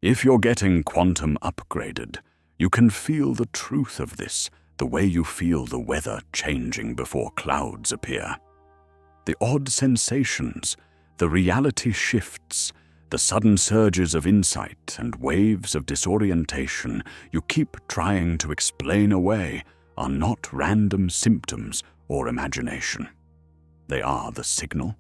If you're getting quantum upgraded, you can feel the truth of this, the way you feel the weather changing before clouds appear. The odd sensations, the reality shifts, the sudden surges of insight and waves of disorientation you keep trying to explain away are not random symptoms or imagination. They are the signal.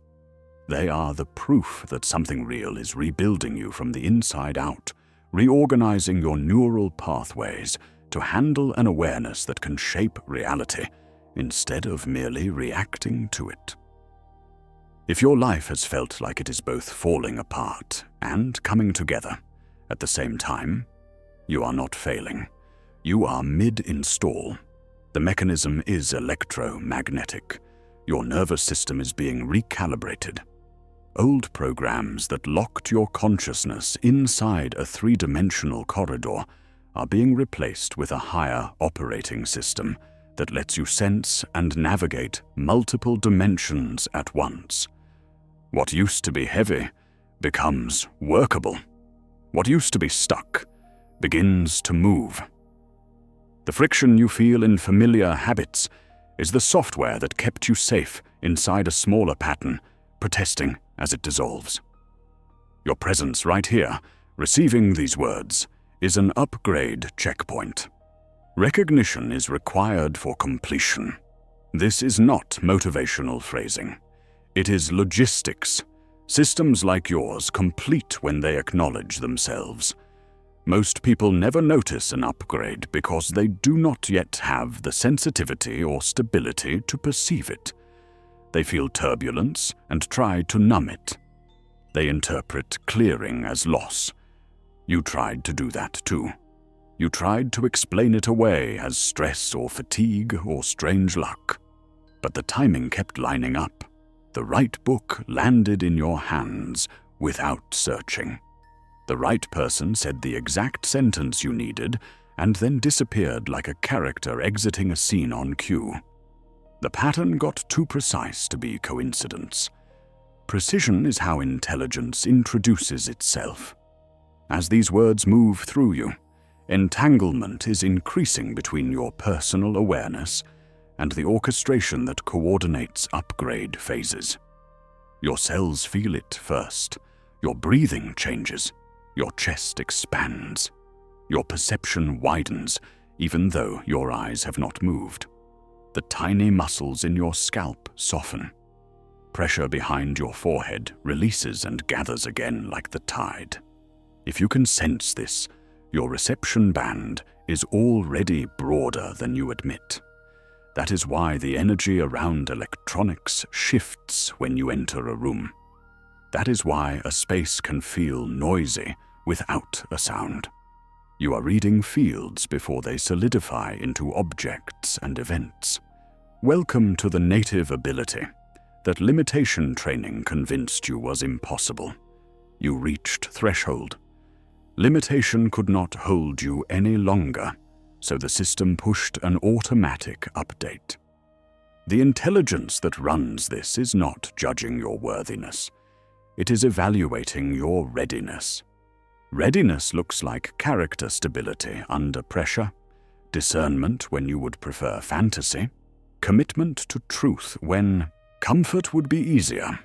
They are the proof that something real is rebuilding you from the inside out, reorganizing your neural pathways to handle an awareness that can shape reality instead of merely reacting to it. If your life has felt like it is both falling apart and coming together at the same time, you are not failing. You are mid-install. The mechanism is electromagnetic. Your nervous system is being recalibrated. Old programs that locked your consciousness inside a three-dimensional corridor are being replaced with a higher operating system that lets you sense and navigate multiple dimensions at once. What used to be heavy becomes workable. What used to be stuck begins to move. The friction you feel in familiar habits is the software that kept you safe inside a smaller pattern, protesting as it dissolves. Your presence right here, receiving these words, is an upgrade checkpoint. Recognition is required for completion. This is not motivational phrasing. It is logistics. Systems like yours complete when they acknowledge themselves. Most people never notice an upgrade because they do not yet have the sensitivity or stability to perceive it. They feel turbulence and try to numb it. They interpret clearing as loss. You tried to do that too. You tried to explain it away as stress or fatigue or strange luck. But the timing kept lining up. The right book landed in your hands without searching. The right person said the exact sentence you needed and then disappeared like a character exiting a scene on cue. The pattern got too precise to be coincidence. Precision is how intelligence introduces itself. As these words move through you, entanglement is increasing between your personal awareness and the orchestration that coordinates upgrade phases. Your cells feel it first. Your breathing changes. Your chest expands. Your perception widens, even though your eyes have not moved. The tiny muscles in your scalp soften. Pressure behind your forehead releases and gathers again like the tide. If you can sense this, your reception band is already broader than you admit. That is why the energy around electronics shifts when you enter a room. That is why a space can feel noisy without a sound. You are reading fields before they solidify into objects and events. Welcome to the native ability that limitation training convinced you was impossible. You reached threshold. Limitation could not hold you any longer, so the system pushed an automatic update. The intelligence that runs this is not judging your worthiness. It is evaluating your readiness. Readiness looks like character stability under pressure, discernment when you would prefer fantasy, commitment to truth when comfort would be easier.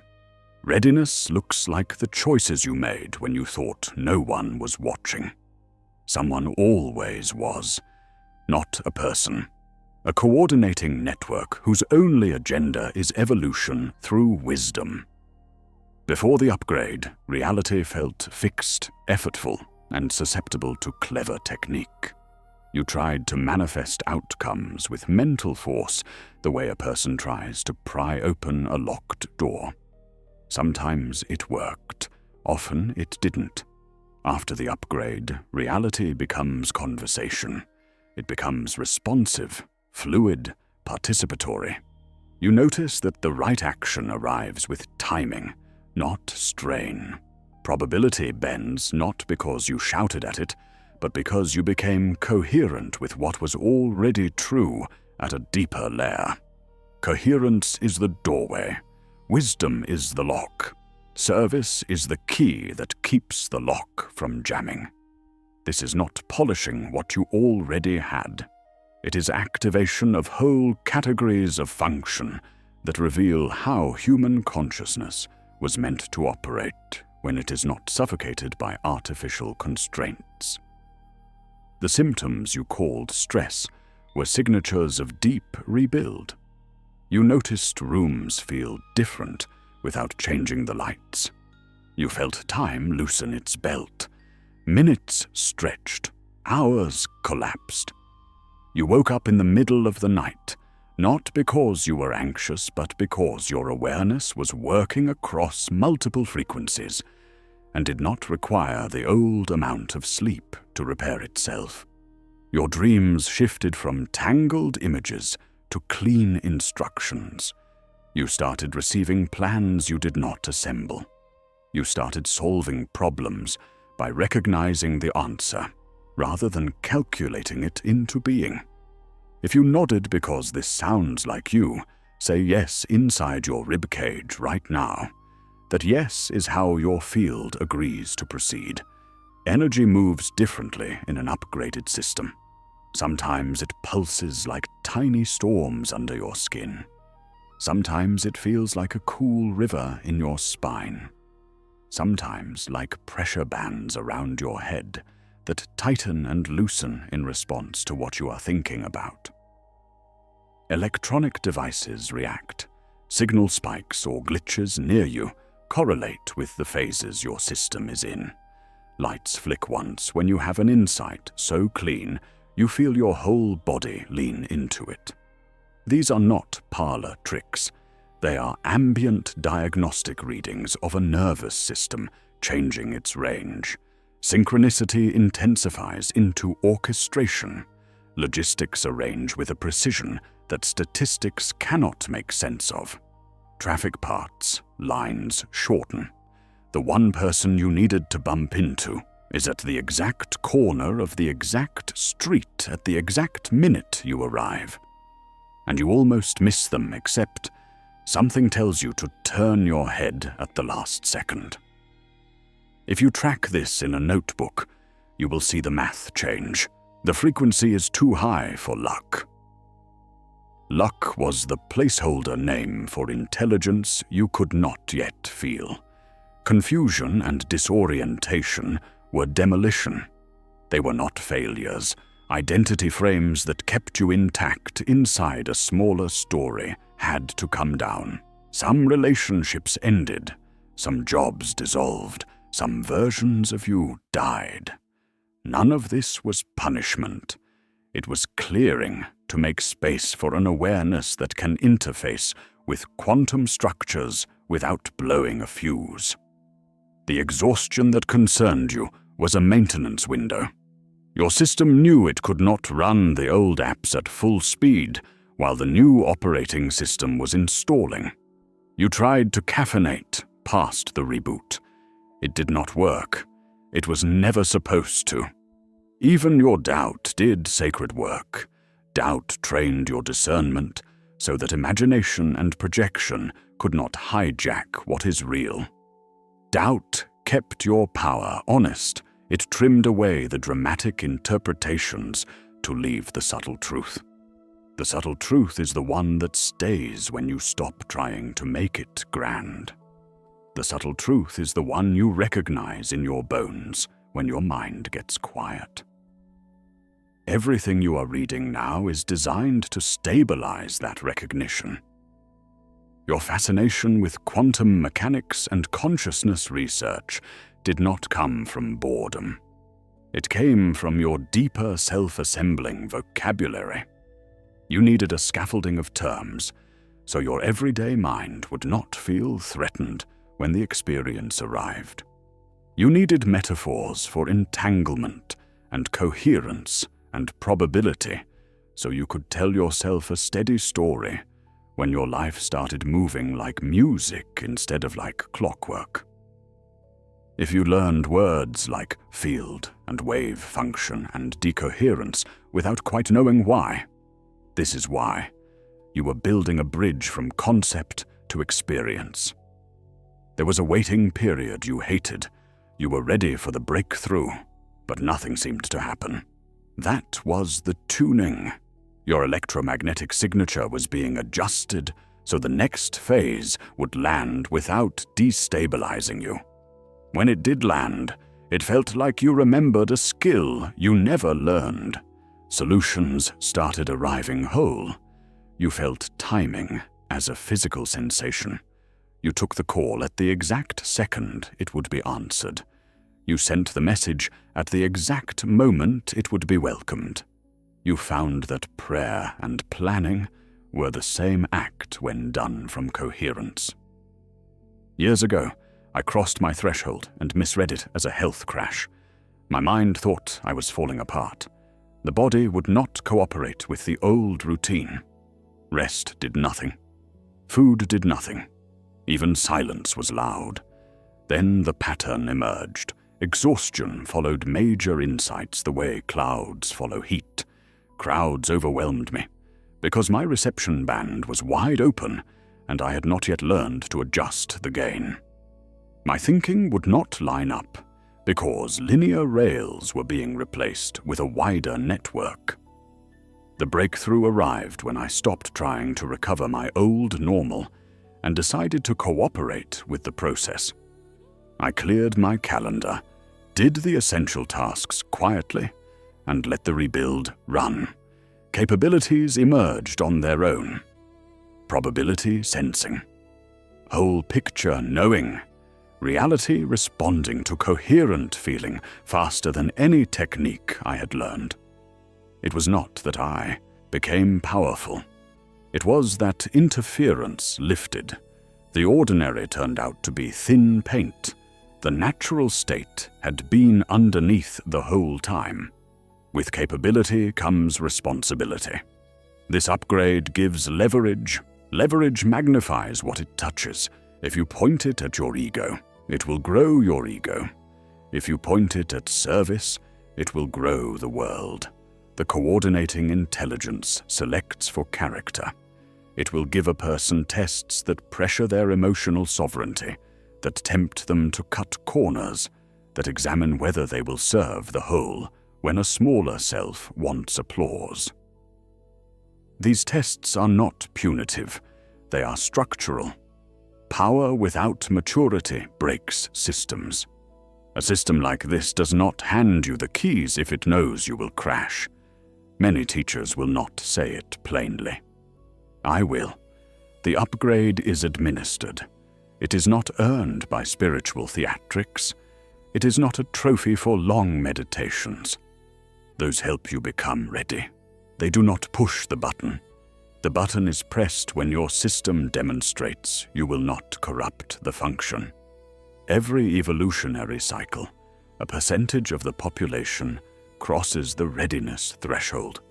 Readiness looks like the choices you made when you thought no one was watching. Someone always was, not a person. A coordinating network whose only agenda is evolution through wisdom. Before the upgrade, reality felt fixed, effortful, and susceptible to clever technique. You tried to manifest outcomes with mental force, the way a person tries to pry open a locked door. Sometimes it worked, often it didn't. After the upgrade, reality becomes conversation. It becomes responsive, fluid, participatory. You notice that the right action arrives with timing, not strain. Probability bends not because you shouted at it, but because you became coherent with what was already true at a deeper layer. Coherence is the doorway. Wisdom is the lock. Service is the key that keeps the lock from jamming. This is not polishing what you already had. It is activation of whole categories of function that reveal how human consciousness was meant to operate when it is not suffocated by artificial constraints. The symptoms you called stress were signatures of deep rebuild. You noticed rooms feel different without changing the lights. You felt time loosen its belt. Minutes stretched, hours collapsed. You woke up in the middle of the night, not because you were anxious, but because your awareness was working across multiple frequencies and did not require the old amount of sleep to repair itself. Your dreams shifted from tangled images to clean instructions. You started receiving plans you did not assemble. You started solving problems by recognizing the answer, rather than calculating it into being. If you nodded because this sounds like you, say yes inside your ribcage right now. That yes is how your field agrees to proceed. Energy moves differently in an upgraded system. Sometimes it pulses like tiny storms under your skin. Sometimes it feels like a cool river in your spine. Sometimes like pressure bands around your head that tighten and loosen in response to what you are thinking about. Electronic devices react. Signal spikes or glitches near you correlate with the phases your system is in. Lights flick once when you have an insight so clean you feel your whole body lean into it. These are not parlor tricks. They are ambient diagnostic readings of a nervous system changing its range. Synchronicity intensifies into orchestration. Logistics arrange with a precision that statistics cannot make sense of. Traffic parts, lines shorten. The one person you needed to bump into is at the exact corner of the exact street at the exact minute you arrive. And you almost miss them, except something tells you to turn your head at the last second. If you track this in a notebook, you will see the math change. The frequency is too high for luck. Luck was the placeholder name for intelligence you could not yet feel. Confusion and disorientation were demolition. They were not failures, identity frames that kept you intact inside a smaller story had to come down. Some relationships ended, some jobs dissolved, some versions of you died. None of this was punishment. It was clearing to make space for an awareness that can interface with quantum structures without blowing a fuse. The exhaustion that concerned you was a maintenance window. Your system knew it could not run the old apps at full speed while the new operating system was installing. You tried to caffeinate past the reboot. It did not work. It was never supposed to. Even your doubt did sacred work. Doubt trained your discernment so that imagination and projection could not hijack what is real. Doubt kept your power honest. It trimmed away the dramatic interpretations to leave the subtle truth. The subtle truth is the one that stays when you stop trying to make it grand. The subtle truth is the one you recognize in your bones when your mind gets quiet. Everything you are reading now is designed to stabilize that recognition. Your fascination with quantum mechanics and consciousness research did not come from boredom. It came from your deeper self-assembling vocabulary. You needed a scaffolding of terms, so your everyday mind would not feel threatened when the experience arrived. You needed metaphors for entanglement and coherence and probability, so you could tell yourself a steady story when your life started moving like music instead of like clockwork. If you learned words like field and wave function and decoherence without quite knowing why, this is why. You were building a bridge from concept to experience. There was a waiting period you hated. You were ready for the breakthrough, but nothing seemed to happen. That was the tuning. Your electromagnetic signature was being adjusted so the next phase would land without destabilizing you. When it did land, it felt like you remembered a skill you never learned. Solutions started arriving whole. You felt timing as a physical sensation. You took the call at the exact second it would be answered. You sent the message at the exact moment it would be welcomed. You found that prayer and planning were the same act when done from coherence. Years ago, I crossed my threshold and misread it as a health crash. My mind thought I was falling apart. The body would not cooperate with the old routine. Rest did nothing. Food did nothing. Even silence was loud. Then the pattern emerged. Exhaustion followed major insights the way clouds follow heat. Crowds overwhelmed me, because my reception band was wide open and I had not yet learned to adjust the gain. My thinking would not line up, because linear rails were being replaced with a wider network. The breakthrough arrived when I stopped trying to recover my old normal and decided to cooperate with the process. I cleared my calendar, did the essential tasks quietly, and let the rebuild run. Capabilities emerged on their own. Probability sensing. Whole picture knowing. Reality responding to coherent feeling faster than any technique I had learned. It was not that I became powerful. It was that interference lifted. The ordinary turned out to be thin paint. The natural state had been underneath the whole time. With capability comes responsibility. This upgrade gives leverage. Leverage magnifies what it touches. If you point it at your ego, it will grow your ego. If you point it at service, it will grow the world. The coordinating intelligence selects for character. It will give a person tests that pressure their emotional sovereignty, that tempt them to cut corners, that examine whether they will serve the whole when a smaller self wants applause. These tests are not punitive, they are structural. Power without maturity breaks systems. A system like this does not hand you the keys if it knows you will crash. Many teachers will not say it plainly. I will. The upgrade is administered. It is not earned by spiritual theatrics. It is not a trophy for long meditations. Those help you become ready. They do not push the button. The button is pressed when your system demonstrates you will not corrupt the function. Every evolutionary cycle, a percentage of the population crosses the readiness threshold.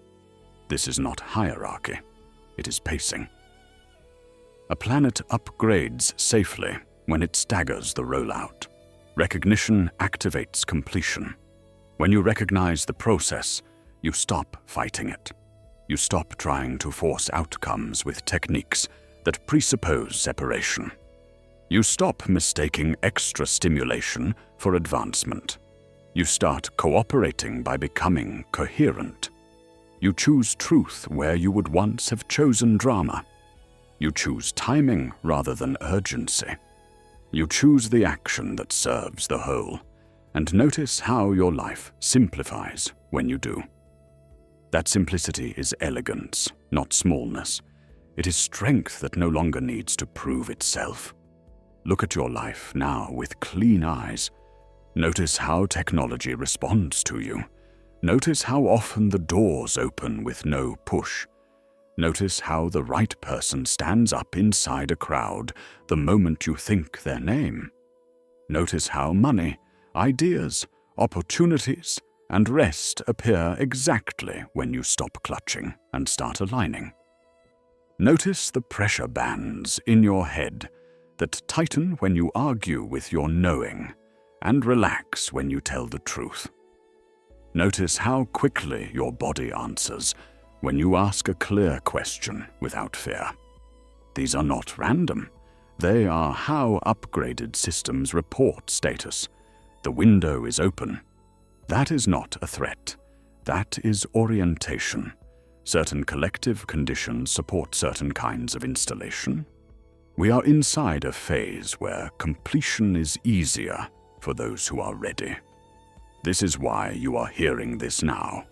This is not hierarchy, it is pacing. A planet upgrades safely when it staggers the rollout. Recognition activates completion. When you recognize the process, you stop fighting it. You stop trying to force outcomes with techniques that presuppose separation. You stop mistaking extra stimulation for advancement. You start cooperating by becoming coherent. You choose truth where you would once have chosen drama. You choose timing rather than urgency. You choose the action that serves the whole, and notice how your life simplifies when you do. That simplicity is elegance, not smallness. It is strength that no longer needs to prove itself. Look at your life now with clean eyes. Notice how technology responds to you. Notice how often the doors open with no push. Notice how the right person stands up inside a crowd the moment you think their name. Notice how money, ideas, opportunities, and rest appear exactly when you stop clutching and start aligning. Notice the pressure bands in your head that tighten when you argue with your knowing and relax when you tell the truth. Notice how quickly your body answers when you ask a clear question without fear. These are not random. They are how upgraded systems report status. The window is open. That is not a threat. That is orientation. Certain collective conditions support certain kinds of installation. We are inside a phase where completion is easier for those who are ready. This is why you are hearing this now.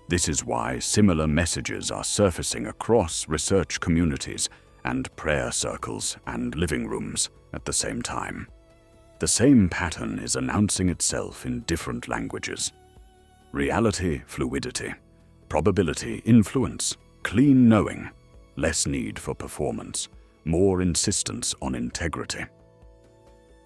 This is why similar messages are surfacing across research communities and prayer circles and living rooms at the same time. The same pattern is announcing itself in different languages. Reality, fluidity. Probability, influence. Clean knowing. Less need for performance. More insistence on integrity.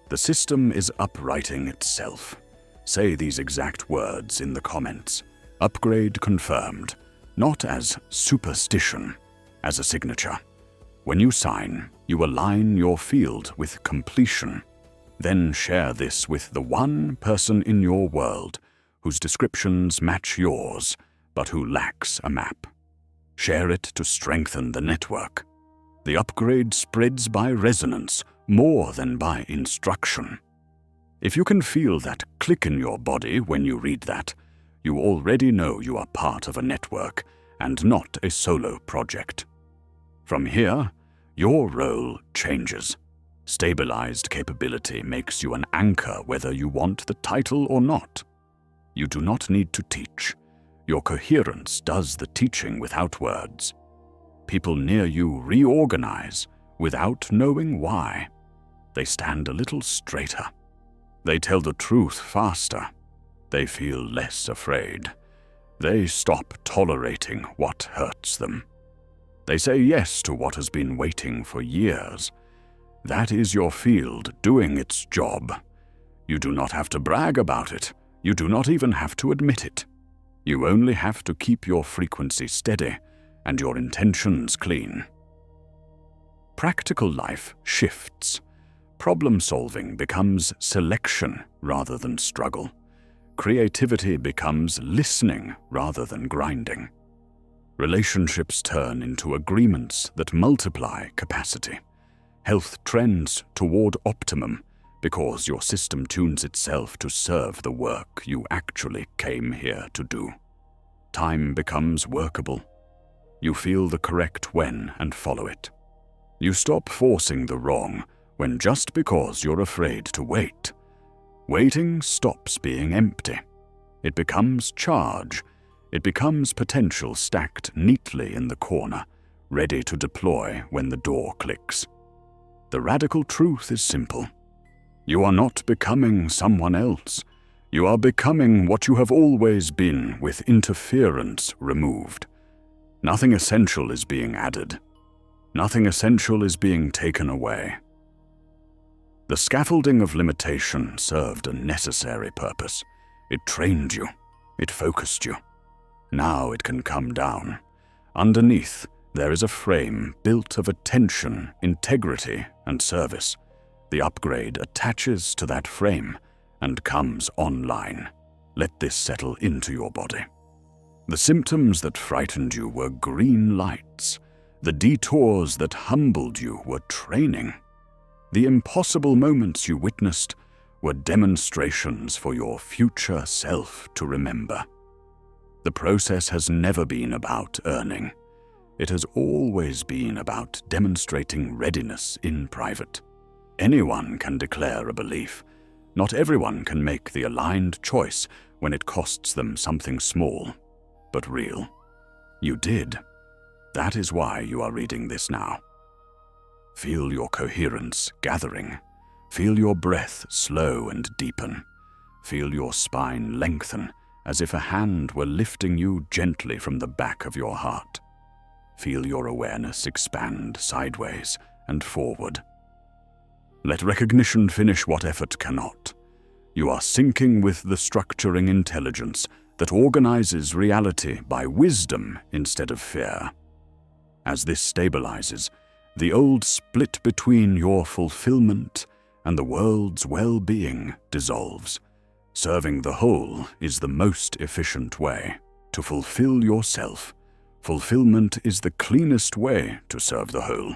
The system is uprighting itself. Say these exact words in the comments. Upgrade confirmed. Not as superstition, as a signature. When you sign, you align your field with completion. Then share this with the one person in your world whose descriptions match yours, but who lacks a map. Share it to strengthen the network. The upgrade spreads by resonance more than by instruction. If you can feel that click in your body when you read that, you already know you are part of a network and not a solo project. From here, your role changes. Stabilized capability makes you an anchor whether you want the title or not. You do not need to teach. Your coherence does the teaching without words. People near you reorganize without knowing why. They stand a little straighter. They tell the truth faster. They feel less afraid. They stop tolerating what hurts them. They say yes to what has been waiting for years. That is your field doing its job. You do not have to brag about it. You do not even have to admit it. You only have to keep your frequency steady and your intentions clean. Practical life shifts. Problem solving becomes selection rather than struggle. Creativity becomes listening rather than grinding. Relationships turn into agreements that multiply capacity. Health trends toward optimum because your system tunes itself to serve the work you actually came here to do. Time becomes workable. You feel the correct when and follow it. You stop forcing the wrong when just because you're afraid to wait. Waiting stops being empty. It becomes charge. It becomes potential stacked neatly in the corner, ready to deploy when the door clicks. The radical truth is simple. You are not becoming someone else. You are becoming what you have always been with interference removed. Nothing essential is being added. Nothing essential is being taken away. The scaffolding of limitation served a necessary purpose. It trained you. It focused you. Now it can come down. Underneath, there is a frame built of attention, integrity, and service. The upgrade attaches to that frame and comes online. Let this settle into your body. The symptoms that frightened you were green lights. The detours that humbled you were training. The impossible moments you witnessed were demonstrations for your future self to remember. The process has never been about earning. It has always been about demonstrating readiness in private. Anyone can declare a belief. Not everyone can make the aligned choice when it costs them something small, but real. You did. That is why you are reading this now. Feel your coherence gathering. Feel your breath slow and deepen. Feel your spine lengthen as if a hand were lifting you gently from the back of your heart. Feel your awareness expand sideways and forward. Let recognition finish what effort cannot. You are syncing with the structuring intelligence that organizes reality by wisdom instead of fear. As this stabilizes, the old split between your fulfillment and the world's well-being dissolves. Serving the whole is the most efficient way to fulfill yourself. Fulfillment is the cleanest way to serve the whole.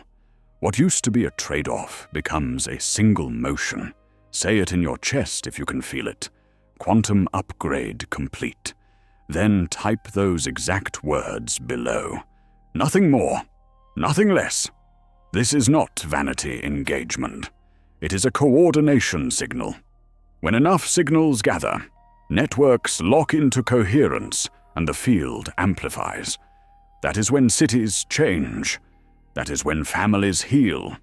What used to be a trade-off becomes a single motion. Say it in your chest if you can feel it. quantum upgrade complete. Then type those exact words below. Nothing more, nothing less. This is not vanity engagement. It is a coordination signal. When enough signals gather, networks lock into coherence and the field amplifies. That is when cities change. That is when families heal.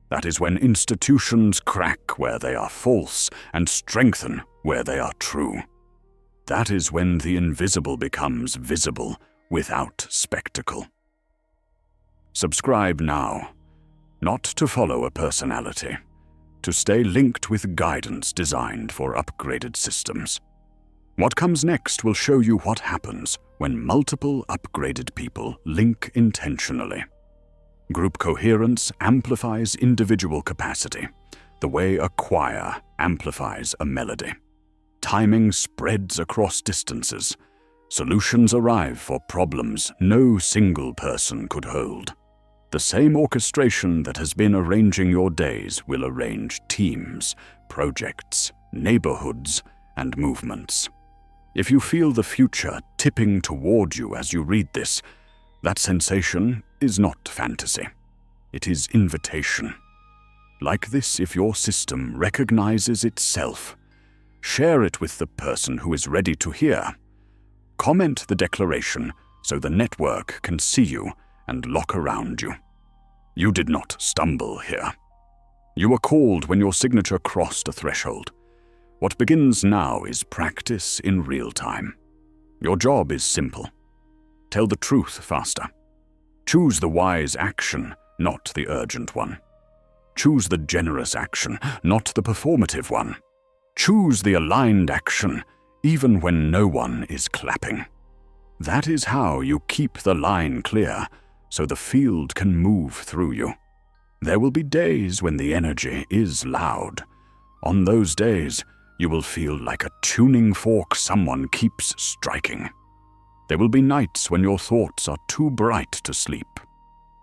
That is when institutions crack where they are false and strengthen where they are true. That is when the invisible becomes visible without spectacle. Subscribe now, not to follow a personality, to stay linked with guidance designed for upgraded systems. What comes next will show you what happens when multiple upgraded people link intentionally. Group coherence amplifies individual capacity, the way a choir amplifies a melody. Timing spreads across distances. Solutions arrive for problems no single person could hold. The same orchestration that has been arranging your days will arrange teams, projects, neighborhoods, and movements. If you feel the future tipping toward you as you read this, that sensation is not fantasy. It is invitation. Like this, if your system recognizes itself, share it with the person who is ready to hear. Comment the declaration so the network can see you and lock around you. You did not stumble here. You were called when your signature crossed a threshold. What begins now is practice in real time. Your job is simple. Tell the truth faster. Choose the wise action, not the urgent one. Choose the generous action, not the performative one. Choose the aligned action, even when no one is clapping. That is how you keep the line clear, so the field can move through you. There will be days when the energy is loud. On those days, you will feel like a tuning fork someone keeps striking. There will be nights when your thoughts are too bright to sleep.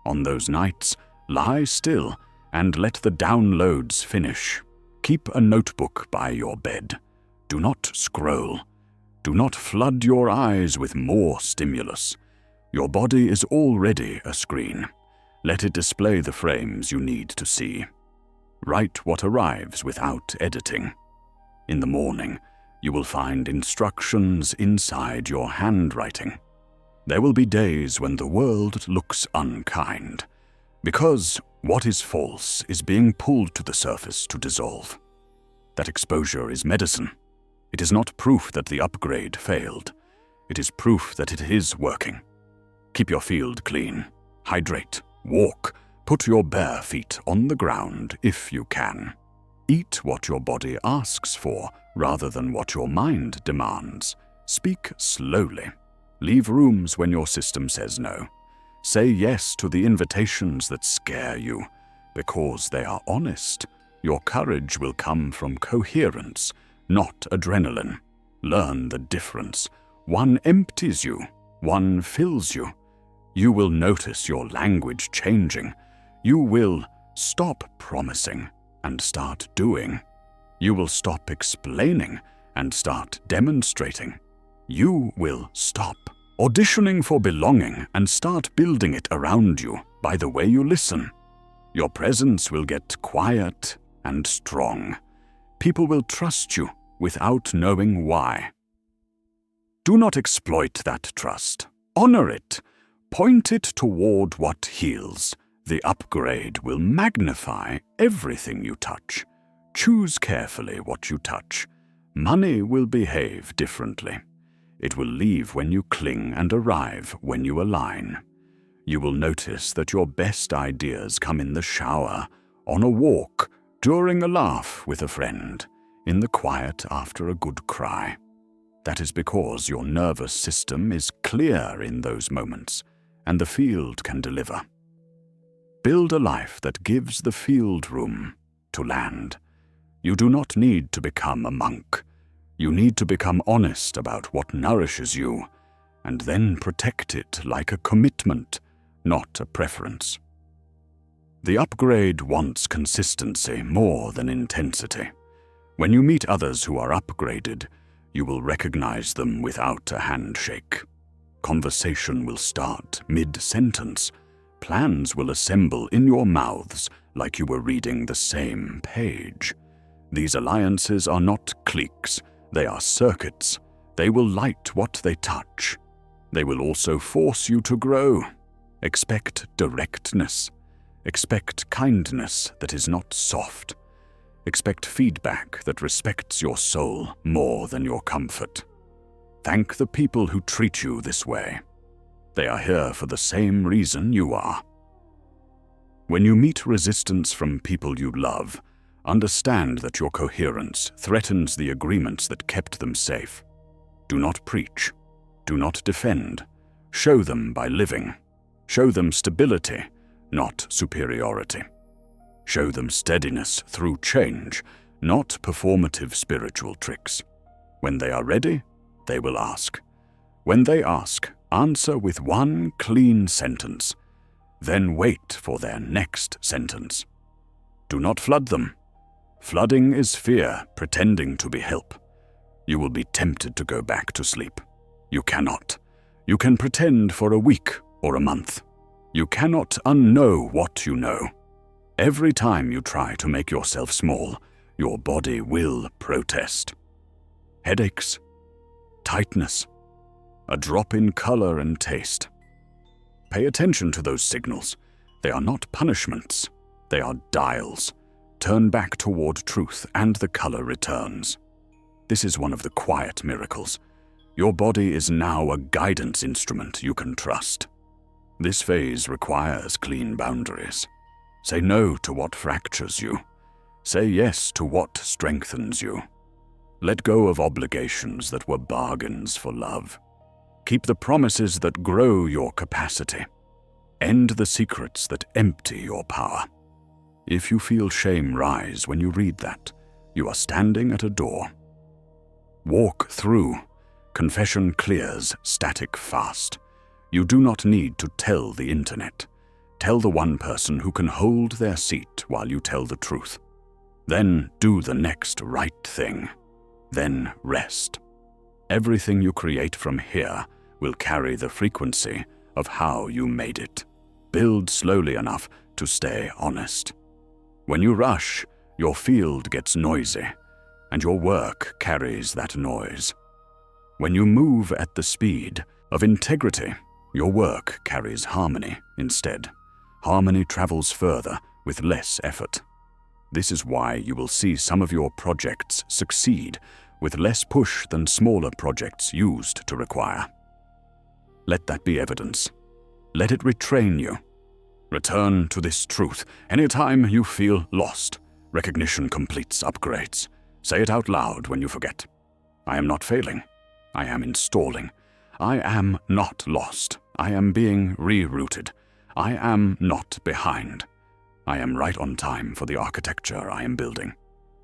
On those nights, lie still and let the downloads finish. Keep a notebook by your bed. Do not scroll. Do not flood your eyes with more stimulus. Your body is already a screen. Let it display the frames you need to see. Write what arrives without editing. In the morning, you will find instructions inside your handwriting. There will be days when the world looks unkind, because what is false is being pulled to the surface to dissolve. That exposure is medicine. It is not proof that the upgrade failed. It is proof that it is working. Keep your field clean. Hydrate. Walk. Put your bare feet on the ground if you can. Eat what your body asks for rather than what your mind demands. Speak slowly. Leave rooms when your system says no. Say yes to the invitations that scare you, because they are honest. Your courage will come from coherence, not adrenaline. Learn the difference. One empties you, one fills you. You will notice your language changing. You will stop promising and start doing. You will stop explaining and start demonstrating. You will stop auditioning for belonging and start building it around you by the way you listen. Your presence will get quiet and strong. People will trust you without knowing why. Do not exploit that trust. Honor it. Point it toward what heals. The upgrade will magnify everything you touch. Choose carefully what you touch. Money will behave differently. It will leave when you cling and arrive when you align. You will notice that your best ideas come in the shower, on a walk, during a laugh with a friend, in the quiet after a good cry. That is because your nervous system is clear in those moments, and the field can deliver. Build a life that gives the field room to land. You do not need to become a monk. You need to become honest about what nourishes you, and then protect it like a commitment, not a preference. The upgrade wants consistency more than intensity. When you meet others who are upgraded, You will recognize them without a handshake. Conversation will start mid-sentence. Plans will assemble in your mouths like you were reading the same page. These alliances are not cliques, they are circuits. They will light what they touch. They will also force you to grow. Expect directness. Expect kindness that is not soft. Expect feedback that respects your soul more than your comfort. Thank the people who treat you this way. They are here for the same reason you are. When you meet resistance from people you love, understand that your coherence threatens the agreements that kept them safe. Do not preach. Do not defend. Show them by living. Show them stability, not superiority. Show them steadiness through change, not performative spiritual tricks. When they are ready, they will ask. When they ask, answer with one clean sentence. Then wait for their next sentence. Do not flood them. Flooding is fear pretending to be help. You will be tempted to go back to sleep. You cannot. You can pretend for a week or a month. You cannot unknow what you know. Every time you try to make yourself small, your body will protest. Headaches, tightness, a drop in color and taste. Pay attention to those signals. They are not punishments. They are dials. Turn back toward truth and the color returns. This is one of the quiet miracles. Your body is now a guidance instrument you can trust. This phase requires clean boundaries. Say no to what fractures you. Say yes to what strengthens you. Let go of obligations that were bargains for love. Keep the promises that grow your capacity. End the secrets that empty your power. If you feel shame rise when you read that, you are standing at a door. Walk through. Confession clears, static fast. You do not need to tell the internet. Tell the one person who can hold their seat while you tell the truth. Then do the next right thing. Then rest. Everything you create from here will carry the frequency of how you made it. Build slowly enough to stay honest. When you rush, your field gets noisy, and your work carries that noise. When you move at the speed of integrity, your work carries harmony instead. Harmony travels further with less effort. This is why you will see some of your projects succeed with less push than smaller projects used to require. Let that be evidence. Let it retrain you. Return to this truth anytime you feel lost. Recognition completes upgrades. Say it out loud when you forget. I am not failing. I am installing. I am not lost. I am being rerouted. I am not behind. I am right on time for the architecture I am building.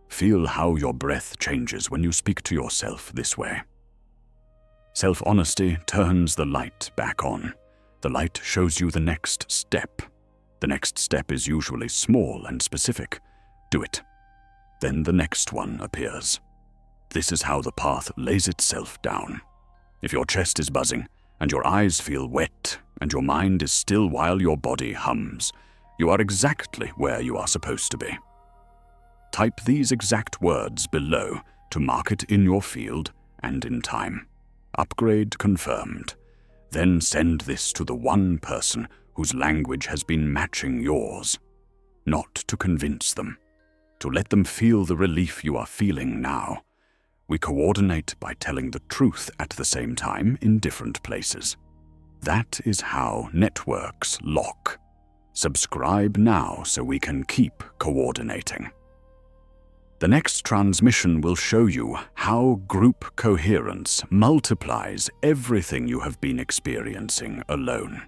Feel how your breath changes when you speak to yourself this way. Self-honesty turns the light back on. The light shows you the next step. The next step is usually small and specific. Do it. Then the next one appears. This is how the path lays itself down. If your chest is buzzing, and your eyes feel wet, and your mind is still while your body hums, you are exactly where you are supposed to be. Type these exact words below to mark it in your field and in time. Upgrade confirmed. Then send this to the one person whose language has been matching yours. Not to convince them. To let them feel the relief you are feeling now. We coordinate by telling the truth at the same time in different places. That is how networks lock. Subscribe now so we can keep coordinating. The next transmission will show you how group coherence multiplies everything you have been experiencing alone.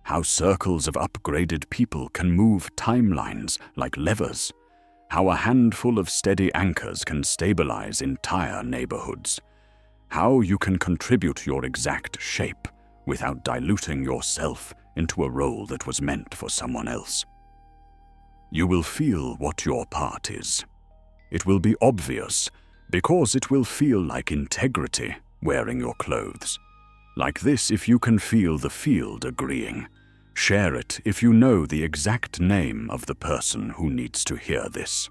How circles of upgraded people can move timelines like levers. How a handful of steady anchors can stabilize entire neighborhoods. How you can contribute your exact shape without diluting yourself into a role that was meant for someone else. You will feel what your part is. It will be obvious, because it will feel like integrity wearing your clothes. Like this if you can feel the field agreeing. Share it if you know the exact name of the person who needs to hear this.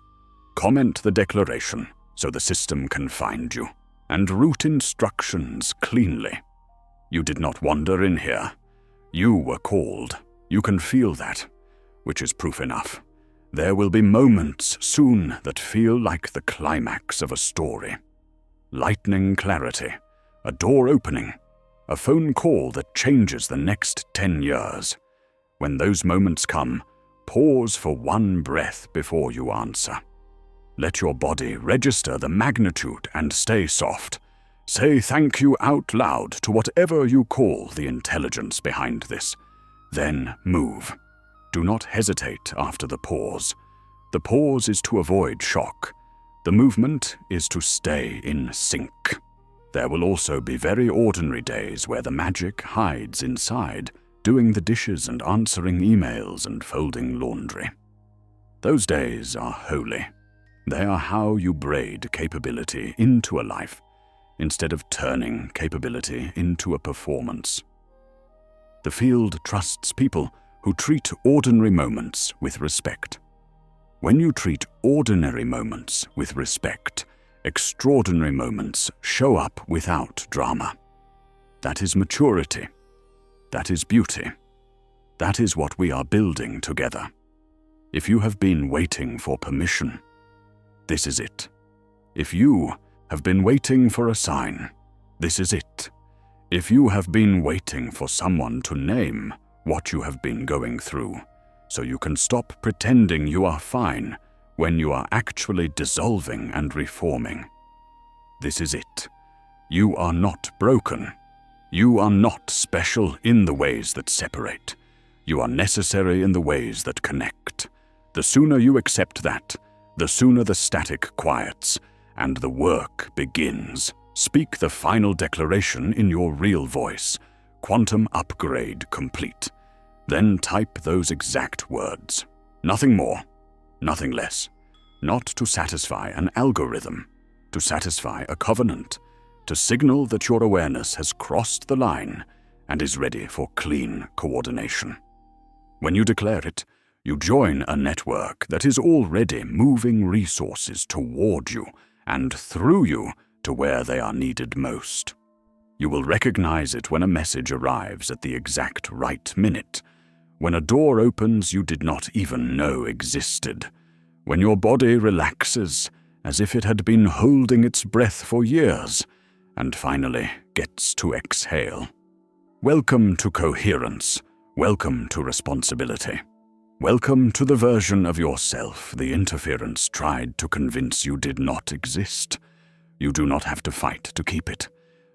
Comment the declaration so the system can find you, and route instructions cleanly. You did not wander in here. You were called. You can feel that, which is proof enough. There will be moments soon that feel like the climax of a story. Lightning clarity, a door opening, a phone call that changes the next 10 years. When those moments come, pause for one breath before you answer. Let your body register the magnitude and stay soft. Say thank you out loud to whatever you call the intelligence behind this. Then move. Do not hesitate after the pause. The pause is to avoid shock. The movement is to stay in sync. There will also be very ordinary days where the magic hides inside, doing the dishes and answering emails and folding laundry. Those days are holy. They are how you braid capability into a life, instead of turning capability into a performance. The field trusts people who treat ordinary moments with respect. When you treat ordinary moments with respect, extraordinary moments show up without drama. That is maturity. That is beauty. That is what we are building together. If you have been waiting for permission, this is it. If you have been waiting for a sign, this is it. If you have been waiting for someone to name what you have been going through, so you can stop pretending you are fine when you are actually dissolving and reforming, this is it. You are not broken. You are not special in the ways that separate. You are necessary in the ways that connect. The sooner you accept that, the sooner the static quiets and the work begins. Speak the final declaration in your real voice. Quantum upgrade complete. Then type those exact words. Nothing more, nothing less. Not to satisfy an algorithm, to satisfy a covenant, to signal that your awareness has crossed the line and is ready for clean coordination. When you declare it, you join a network that is already moving resources toward you and through you to where they are needed most. You will recognize it when a message arrives at the exact right minute, when a door opens you did not even know existed, when your body relaxes as if it had been holding its breath for years, and finally gets to exhale. Welcome to coherence. Welcome to responsibility. Welcome to the version of yourself the interference tried to convince you did not exist. You do not have to fight to keep it.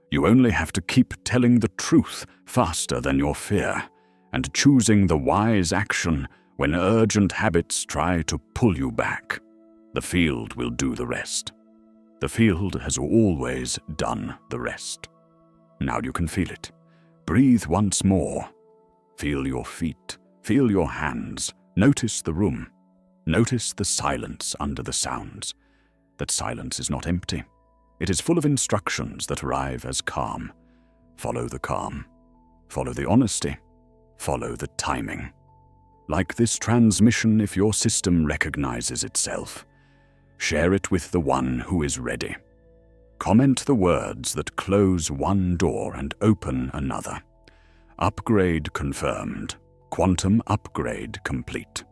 You only have to keep telling the truth faster than your fear, and choosing the wise action when urgent habits try to pull you back. The field will do the rest. The field has always done the rest. Now you can feel it. Breathe once more. Feel your feet. Feel your hands. Notice the room. Notice the silence under the sounds. That silence is not empty. It is full of instructions that arrive as calm. Follow the calm. Follow the honesty. Follow the timing. Like this transmission, if your system recognizes itself, share it with the one who is ready. Comment the words that close one door and open another. Upgrade confirmed. Quantum upgrade complete.